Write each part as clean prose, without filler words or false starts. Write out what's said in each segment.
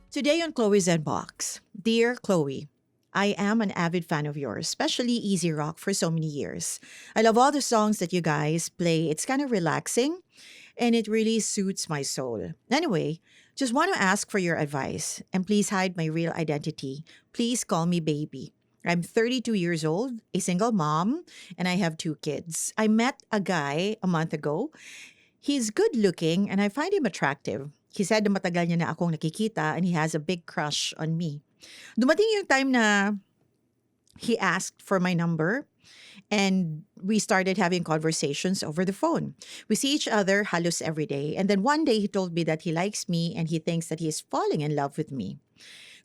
Today on Chloe's Box, Dear Chloe, I am an avid fan of yours, especially Easy Rock for so many years. I love all the songs that you guys play. It's kind of relaxing and it really suits my soul. Anyway, just want to ask for your advice and please hide my real identity. Please call me baby. I'm 32 years old, a single mom, and I have two kids. I met a guy a month ago. He's good looking and I find him attractive. He said na matagal niya na akong nakikita and he has a big crush on me. Dumating yung time na he asked for my number and we started having conversations over the phone. We see each other halos every day. And then one day he told me that he likes me and he thinks that he is falling in love with me.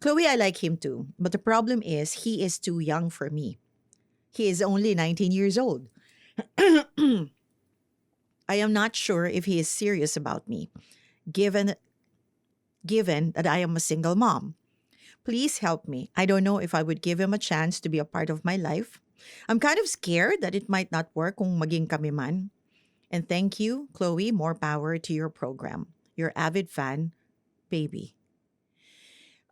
Chloe, I like him too. But the problem is he is too young for me. He is only 19 years old. I am not sure if he is serious about me, given that I am a single mom. Please help me. I don't know if I would give him a chance to be a part of my life. I'm kind of scared that it might not work kung maging kami man. And thank you, Chloe. More power to your program. Your avid fan, baby.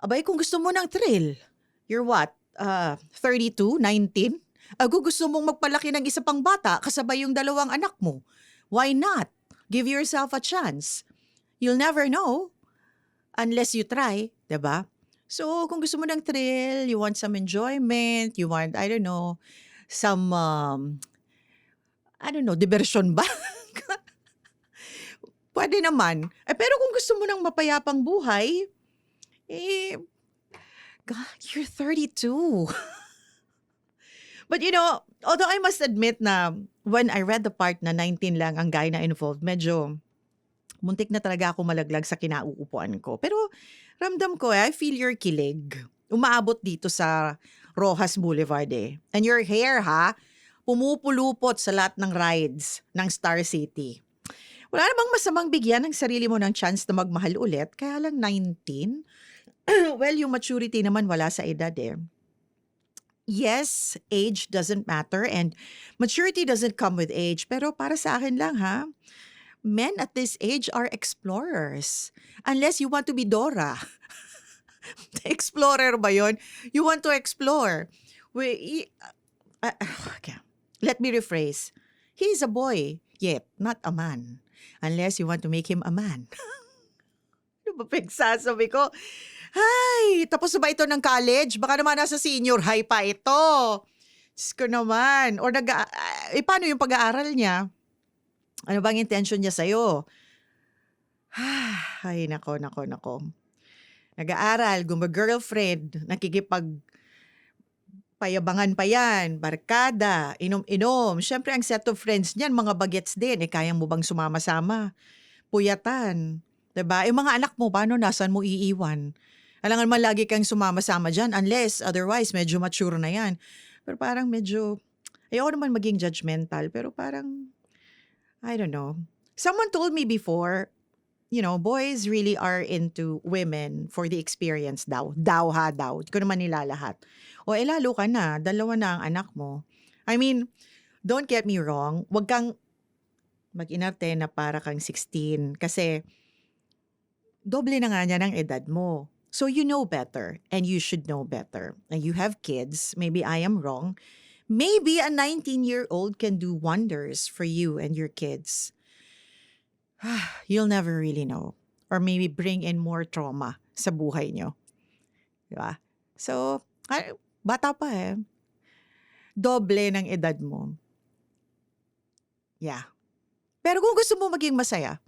Abay, kung gusto mo ng thrill, you're what? 32, 19? Gusto mong magpalaki ng isa pang bata kasabay yung dalawang anak mo. Why not? Give yourself a chance. You'll never know unless you try, diba? So, kung gusto mo ng thrill, you want some enjoyment, you want, I don't know, some, diversion ba? Pwede naman. Pero kung gusto mo ng mapayapang buhay, God, you're 32. But although I must admit na when I read the part na 19 lang ang guy na involved, medyo muntik na talaga ako malaglag sa kinauupuan ko. Pero ramdam ko, I feel your kilig. Umaabot dito sa Rojas Boulevard eh. And your hair pumupulupot sa lahat ng rides ng Star City. Wala namang masamang bigyan ng sarili mo ng chance na magmahal ulit, kaya lang 19. Well, yung maturity naman wala sa edad eh. Yes, age doesn't matter and maturity doesn't come with age. Pero para sa akin lang men at this age are explorers. Unless you want to be Dora. Explorer ba yun? You want to explore. Okay. Let me rephrase. He's a boy, yet not a man. Unless you want to make him a man. Ano ba pagsasabi ko? Hay, tapos na ba ito ng college? Baka naman nasa senior high pa ito. Diyos ko naman. Or paano yung pag-aaral niya? Ano bang intention niya sa'yo? Ay, nako. Nag-aaral, girlfriend, nakikipagpayabangan pa yan, barkada, inom-inom. Siyempre, ang set of friends niyan, mga bagets din. Kaya mo bang sumama-sama? Puyatan. Diba? Mga anak mo, paano nasan mo iiwan? Alangan man lagi kang sumama-sama dyan unless otherwise medyo mature na yan. Pero parang medyo, ayoko naman maging judgmental pero parang, I don't know. Someone told me before, boys really are into women for the experience daw. Daw. Hindi ko naman nila lahat. O lalo ka na, 2 na ang anak mo. I mean, don't get me wrong, wag kang mag-inarte na para kang 16 kasi doble na nga niya ng edad mo. So you know better and you should know better. And you have kids. Maybe I am wrong. Maybe a 19-year-old can do wonders for you and your kids. You'll never really know. Or maybe bring in more trauma sa buhay nyo. Diba? So, bata pa eh. Doble ng edad mo. Yeah. Pero kung gusto mo maging masaya,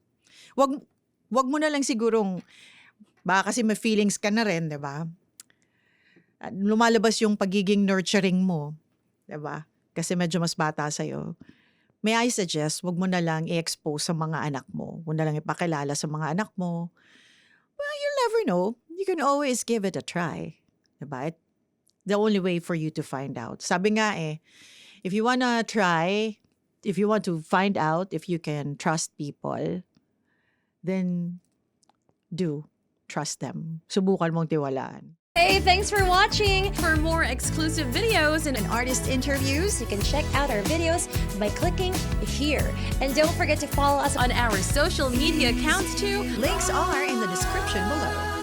wag mo na lang sigurong baka kasi may feelings ka na rin, 'di ba? Lumalabas yung pagiging nurturing mo, 'di ba? Kasi medyo mas bata sa iyo. May I suggest, wag mo na lang i-expose sa mga anak mo. Wag na lang ipakilala sa mga anak mo. Well, you'll never know. You can always give it a try. 'Di ba? The only way for you to find out. Sabi nga if you wanna try, if you want to find out if you can trust people, then do trust them. Subukan mong tiwalaan. Hey, thanks for watching! For more exclusive videos and Artist interviews, You can check out our videos by clicking here. And don't forget to follow us on our social media accounts too. links are in the description below.